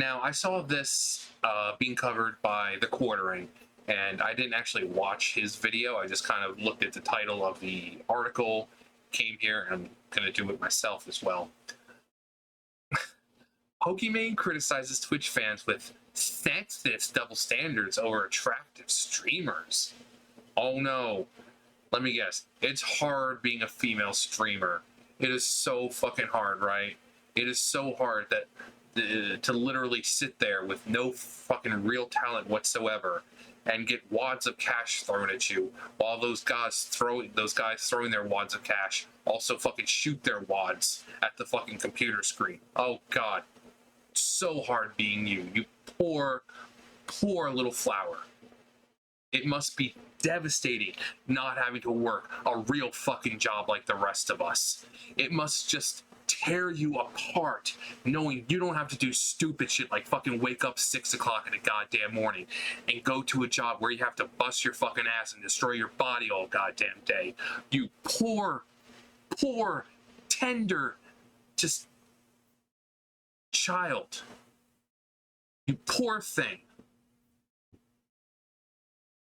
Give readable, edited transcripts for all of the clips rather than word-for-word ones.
Now, I saw this being covered by The Quartering, and I didn't actually watch his video. I just kind of looked at the title of the article, came here, and I'm going to do it myself as well. Pokimane criticizes Twitch fans with sexist double standards over attractive streamers. Oh no. Let me guess. It's hard being a female streamer. It is so fucking hard, right? It is so hard that to literally sit there with no fucking real talent whatsoever and get wads of cash thrown at you while those guys throwing their wads of cash also fucking shoot their wads at the fucking computer screen. Oh god. So hard being you poor little flower. It must be devastating not having to work a real fucking job like the rest of us. It must just tear you apart knowing you don't have to do stupid shit like fucking wake up 6 o'clock in the goddamn morning and go to a job where you have to bust your fucking ass and destroy your body all goddamn day. You poor, tender, just child. You poor thing.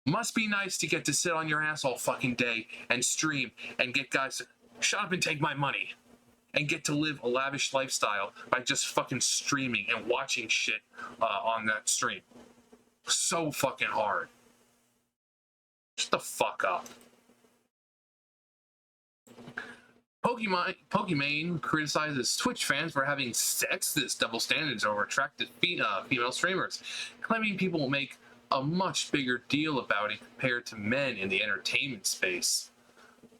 Must be nice to get to sit on your ass all fucking day and stream and get guys to shut up and take my money and get to live a lavish lifestyle by just fucking streaming and watching shit on that stream. So fucking hard. Shut the fuck up. Pokimane criticizes Twitch fans for having sexist double standards over attractive female streamers, claiming people will make a much bigger deal about it compared to men in the entertainment space.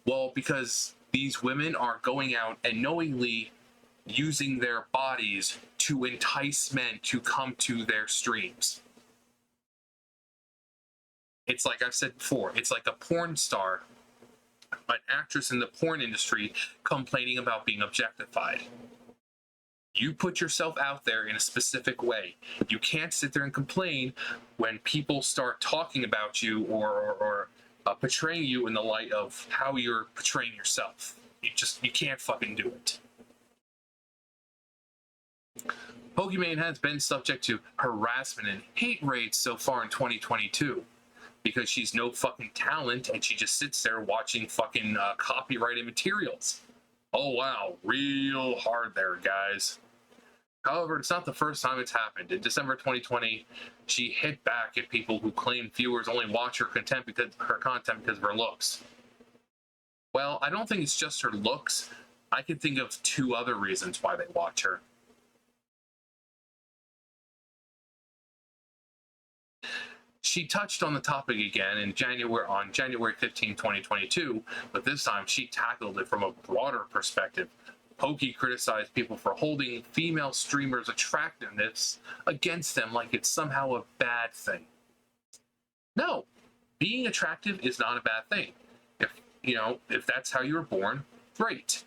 Well, because these women are going out and knowingly using their bodies to entice men to come to their streams. It's like I've said before, it's like a porn star, an actress in the porn industry complaining about being objectified. You put yourself out there in a specific way. You can't sit there and complain when people start talking about you or portraying you in the light of how you're portraying yourself. You can't fucking do it. Pokimane has been subject to harassment and hate raids so far in 2022 because she's no fucking talent and she just sits there watching fucking copyrighted materials. Oh wow, real hard there, guys. However, it's not the first time it's happened. In December 2020, she hit back at people who claim viewers only watch her content because of her looks. Well, I don't think it's just her looks. I can think of 2 other reasons why they watch her. She touched on the topic again on January 15, 2022, but this time she tackled it from a broader perspective. Pokey criticized people for holding female streamers' attractiveness against them like it's somehow a bad thing. No, being attractive is not a bad thing. If that's how you were born, great.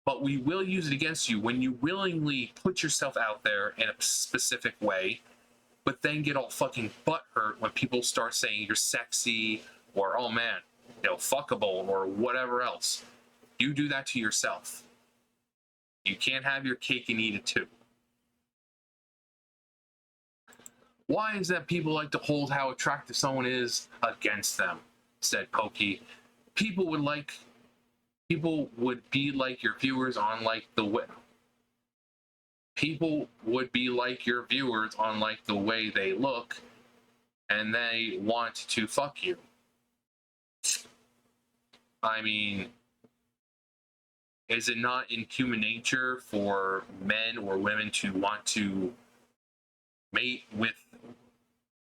But we will use it against you when you willingly put yourself out there in a specific way, but then get all fucking butthurt when people start saying you're sexy or, oh man, fuckable or whatever else. You do that to yourself. You can't have your cake and eat it too. Why is that people like to hold how attractive someone is against them? Said Pokey. People would be like your viewers on like the way. People would be like your viewers on like the way they look, and they want to fuck you. I mean, is it not in human nature for men or women to want to mate with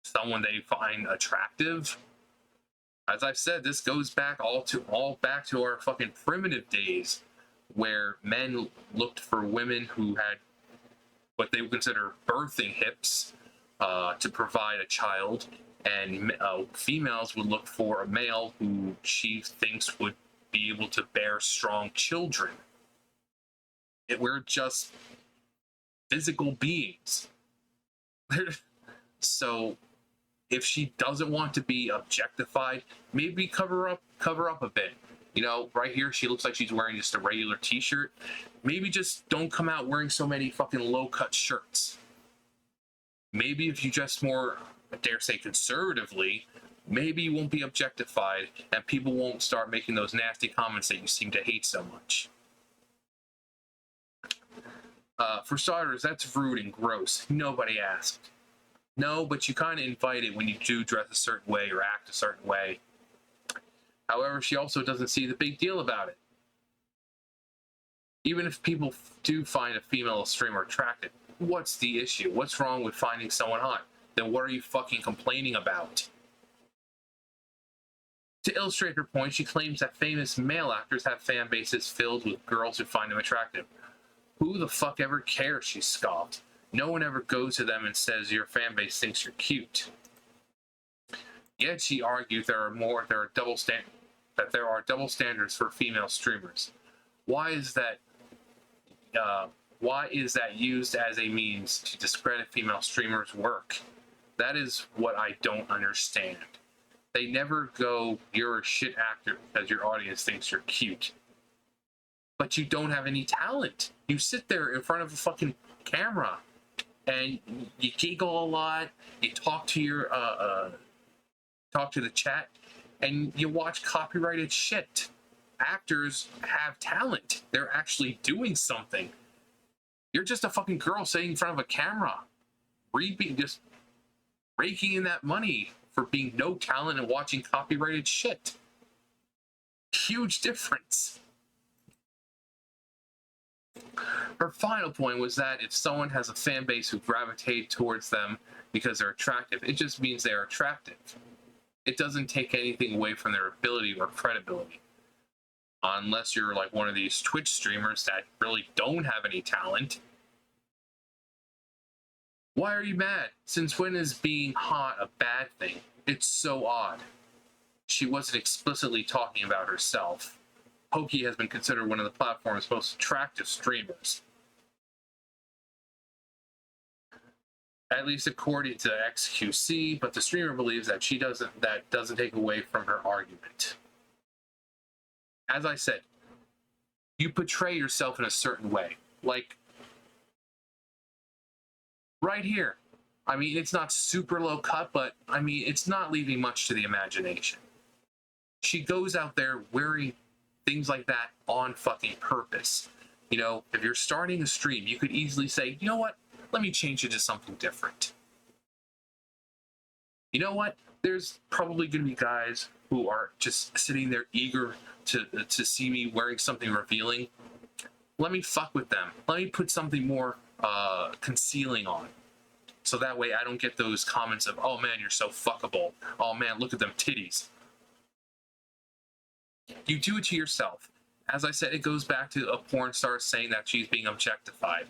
someone they find attractive? As I've said, this goes back all back to our fucking primitive days, where men looked for women who had what they would consider birthing hips to provide a child, and females would look for a male who she thinks would be able to bear strong children. We're just physical beings. So if she doesn't want to be objectified, maybe cover up a bit. Right here she looks like she's wearing just a regular t-shirt. Maybe just don't come out wearing so many fucking low-cut shirts. Maybe if you dress more, I dare say, conservatively, maybe you won't be objectified and people won't start making those nasty comments that you seem to hate so much. For starters, that's rude and gross. Nobody asked. No, but you kind of invite it when you do dress a certain way or act a certain way. However, she also doesn't see the big deal about it. Even if people do find a female streamer attractive, what's the issue? What's wrong with finding someone hot? Then what are you fucking complaining about? To illustrate her point, she claims that famous male actors have fan bases filled with girls who find them attractive. Who the fuck ever cares, she scoffed. No one ever goes to them and says your fan base thinks you're cute. Yet she argued there are double standards for female streamers. Why is that used as a means to discredit female streamers' work? That is what I don't understand. They never go, you're a shit actor because your audience thinks you're cute. But you don't have any talent. You sit there in front of a fucking camera and you giggle a lot, you talk to your talk to the chat, and you watch copyrighted shit. Actors have talent. They're actually doing something. You're just a fucking girl sitting in front of a camera, just raking in that money for being no talent and watching copyrighted shit. Huge difference. Her final point was that if someone has a fan base who gravitate towards them because they're attractive, it just means they're attractive. It doesn't take anything away from their ability or credibility. Unless you're like one of these Twitch streamers that really don't have any talent. Why are you mad? Since when is being hot a bad thing? It's so odd. She wasn't explicitly talking about herself. Poki has been considered one of the platform's most attractive streamers. At least according to XQC, but the streamer believes that that doesn't take away from her argument. As I said, you portray yourself in a certain way. Like, right here. I mean, it's not super low cut, but I mean, it's not leaving much to the imagination. She goes out there wearing things like that on fucking purpose. You know, if you're starting a stream, you could easily say, you know what? Let me change it to something different. You know what? There's probably going to be guys who are just sitting there eager to see me wearing something revealing. Let me fuck with them. Let me put something more concealing on. So that way I don't get those comments of, oh man, you're so fuckable. Oh man, look at them titties. You do it to yourself. As I said, it goes back to a porn star saying that she's being objectified.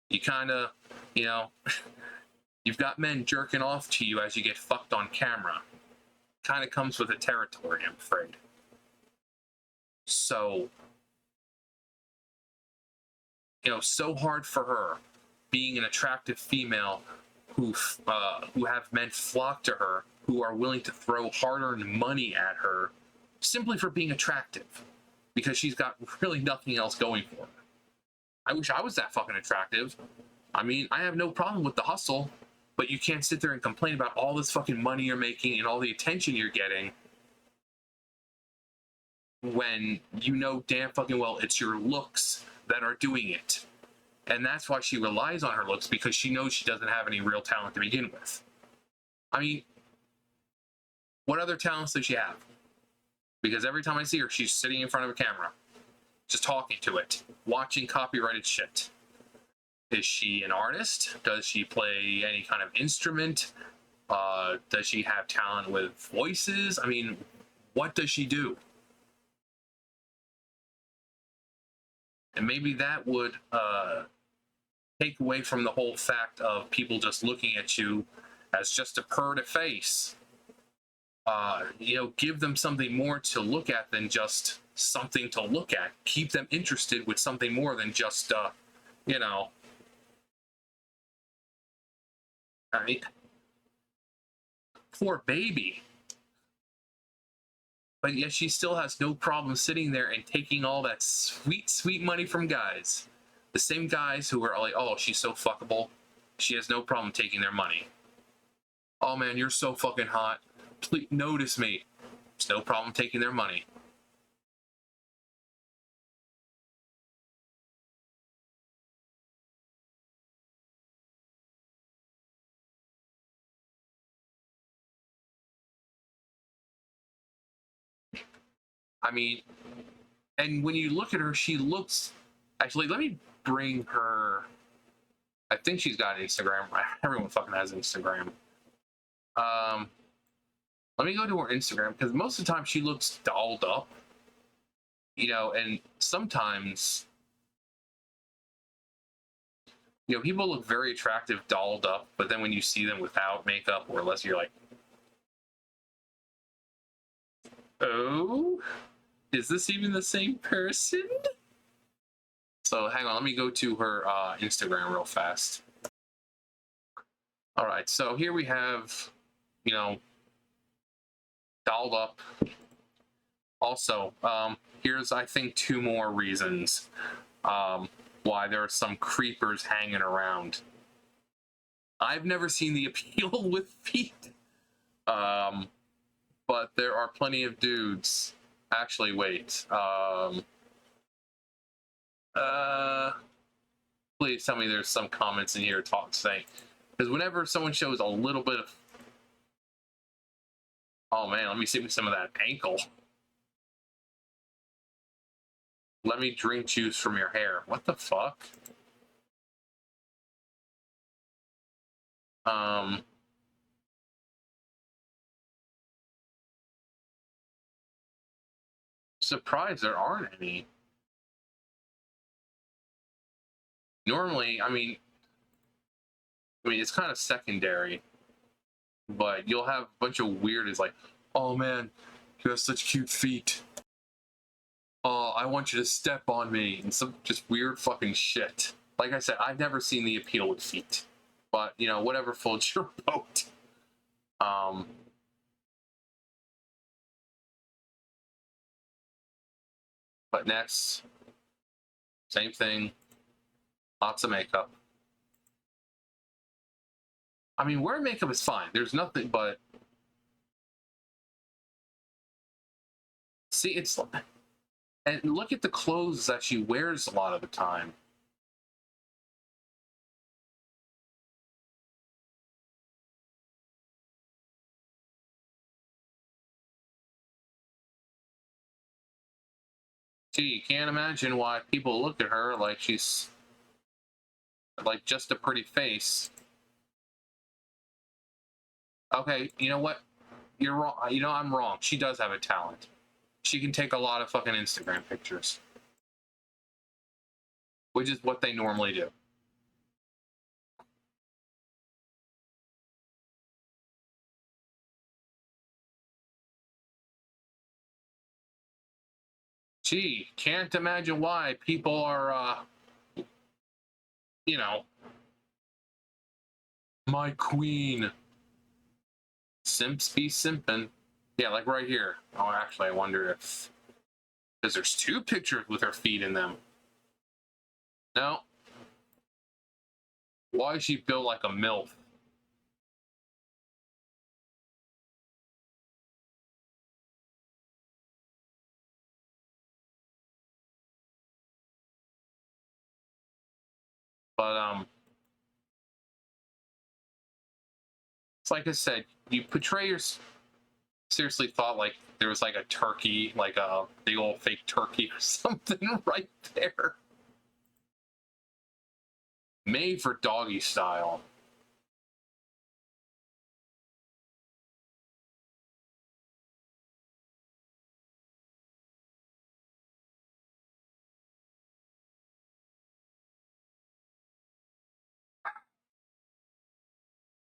You kind of, you know, you've got men jerking off to you as you get fucked on camera. Kind of comes with the territory, I'm afraid. So, you know, so hard for her, being an attractive female who have men flock to her, who are willing to throw hard-earned money at her simply for being attractive, because she's got really nothing else going for her. I wish I was that fucking attractive. I mean, I have no problem with the hustle, but you can't sit there and complain about all this fucking money you're making and all the attention you're getting when you know damn fucking well it's your looks that are doing it. And that's why she relies on her looks, because she knows she doesn't have any real talent to begin with. I mean, what other talents does she have? Because every time I see her, she's sitting in front of a camera, just talking to it, watching copyrighted shit. Is she an artist? Does she play any kind of instrument? Does she have talent with voices? I mean, what does she do? And maybe that would take away from the whole fact of people just looking at you as just a purr to face. You know, give them something more to look at than just something to look at. Keep them interested with something more than just, you know, I mean, poor baby. But yet she still has no problem sitting there and taking all that sweet, sweet money from guys. The same guys who are like, oh, she's so fuckable. She has no problem taking their money. Oh man, you're so fucking hot. Please notice me. It's no problem taking their money. I mean, and when you look at her, she looks. Actually, let me bring her. I think she's got Instagram. Everyone fucking has Instagram. Let me go to her Instagram because most of the time she looks dolled up. You know, and sometimes, you know, people look very attractive dolled up, but then when you see them without makeup or less, you're like, oh, is this even the same person? So hang on, let me go to her Instagram real fast. All right, so here we have, you know, dolled up. Also, here's, I think, 2 more reasons why there are some creepers hanging around. I've never seen the appeal with feet, but there are plenty of dudes. Actually, wait. Please tell me there's some comments in here saying, because whenever someone shows a little bit of, oh man, let me see some of that ankle. Let me drink juice from your hair. What the fuck? Surprised there aren't any. Normally, I mean, it's kind of secondary, but you'll have a bunch of weird. It's like, oh man, you have such cute feet. Oh, I want you to step on me, and some just weird fucking shit. Like I said, I've never seen the appeal with feet, but you know, whatever floats your boat. But next, same thing, lots of makeup. I mean, wearing makeup is fine. There's nothing but, see, it's, and look at the clothes that she wears a lot of the time. See, you can't imagine why people look at her like she's like just a pretty face. Okay, you know what? You're wrong. You know, I'm wrong. She does have a talent. She can take a lot of fucking Instagram pictures, which is what they normally do. Gee, can't imagine why people are, you know, my queen. Simps be simpin'. Yeah, like right here. Oh, actually, I wonder if, because there's 2 pictures with her feet in them. No. Why is she built like a MILF? But it's like I said, you portray your, seriously thought like there was like a turkey, like a big old fake turkey or something right there. Made for doggy style.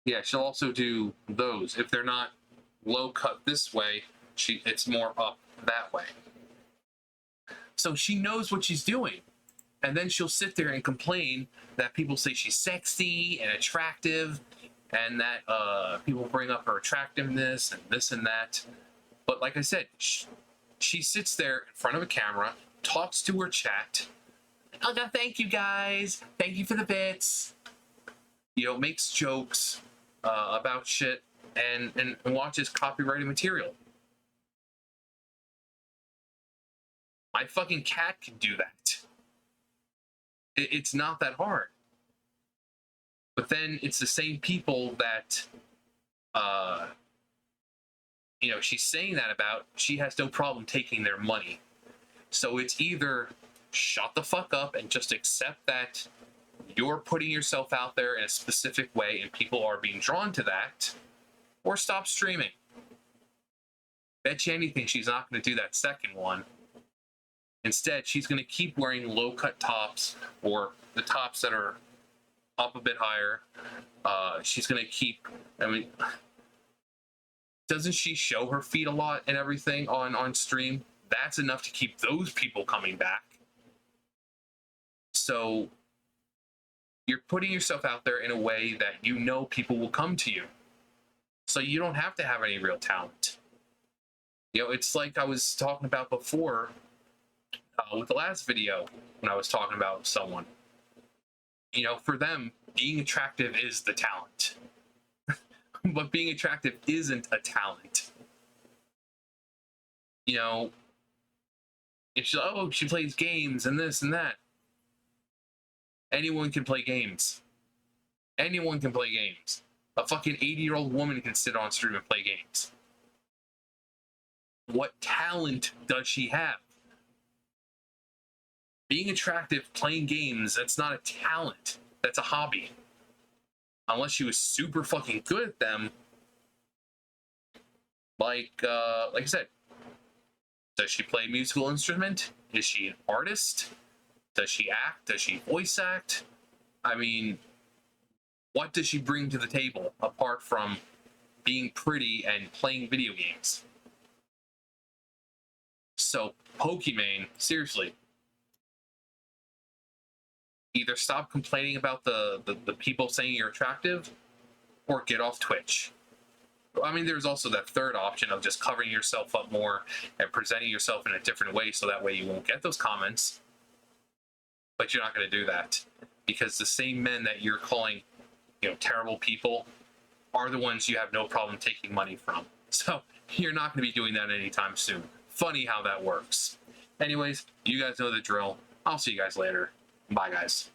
Yeah, she'll also do those. If they're not low cut this way, it's more up that way. So she knows what she's doing. And then she'll sit there and complain that people say she's sexy and attractive, and that people bring up her attractiveness and this and that. But like I said, she sits there in front of a camera, talks to her chat. Oh, no, thank you guys. Thank you for the bits. makes jokes about shit and watches copyrighted material. My fucking cat can do that. It's not that hard. But then it's the same people that, she's saying that about. She has no problem taking their money. So it's either shut the fuck up and just accept that you're putting yourself out there in a specific way and people are being drawn to that, or stop streaming. Bet you anything she's not going to do that second one. Instead, she's going to keep wearing low-cut tops or the tops that are up a bit higher. She's going to keep, doesn't she show her feet a lot and everything on stream? That's enough to keep those people coming back. So you're putting yourself out there in a way that people will come to you. So you don't have to have any real talent. It's like I was talking about before with the last video when I was talking about someone. For them, being attractive is the talent. But being attractive isn't a talent. If she plays games and this and that. Anyone can play games. Anyone can play games. A fucking 80-year-old woman can sit on stream and play games. What talent does she have? Being attractive, playing games, that's not a talent. That's a hobby. Unless she was super fucking good at them. Like I said, does she play a musical instrument? Is she an artist? Does she act? Does she voice act? What does she bring to the table apart from being pretty and playing video games? So, Pokimane, seriously, either stop complaining about the people saying you're attractive, or get off Twitch. There's also that third option of just covering yourself up more and presenting yourself in a different way so that way you won't get those comments. But you're not going to do that because the same men that you're calling, terrible people are the ones you have no problem taking money from. So you're not going to be doing that anytime soon. Funny how that works. Anyways, you guys know the drill. I'll see you guys later. Bye, guys.